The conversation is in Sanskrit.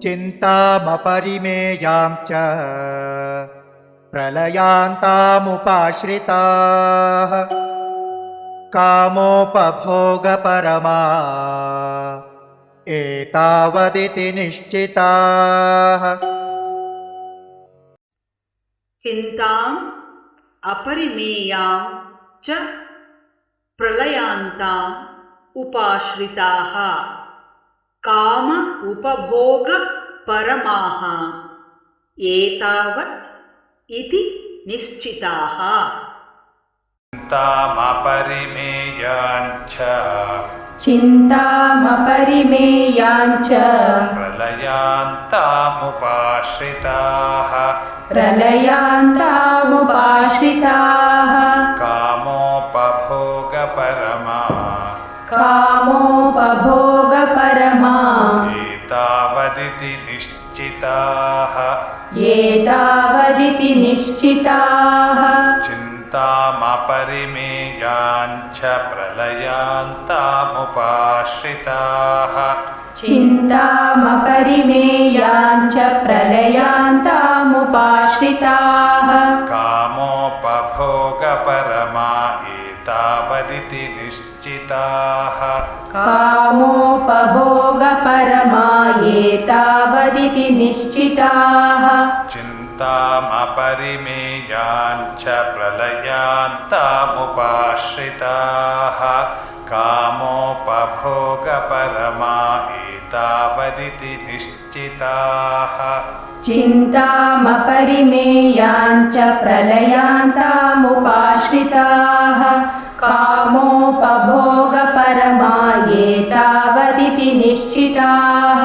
चिन्तामपरिमेयां च प्रलयान्तामुपाश्रिताः कामोपभोगपरमा एतावदिति निश्चिताः। चिन्ताम् अपरिमेयां च प्रलयान्ताम् उपाश्रिताः काम उपभोगपरमाः एतावत् इति निश्चिताः। चिन्तामपरिमेयाञ्च प्रलयान्तामुपाश्रिताः कामोपभोगपरमा एतावदिति निश्चिताः। चिन्तामपरिमेयाञ्च प्रलयान्तामुपाश्रिताः चिन्तामपरिमेयाञ्च प्रलयान्तामुपाश्रिताः कामोपभोगपरमा एतावदिति निश्चिताः। कामोपभोगपरमा एतावदिति निश्चिताः। चिन्तामपरिमेयाञ्च प्रलयान्तामुपाश्रिताः कामोपभोगपरमा एतावदिति निश्चिताः। चिन्तामपरिमेयाञ्च प्रलयान्तामुपाश्रिताः कामोपभोगपरमा एतावदिति निश्चिताः।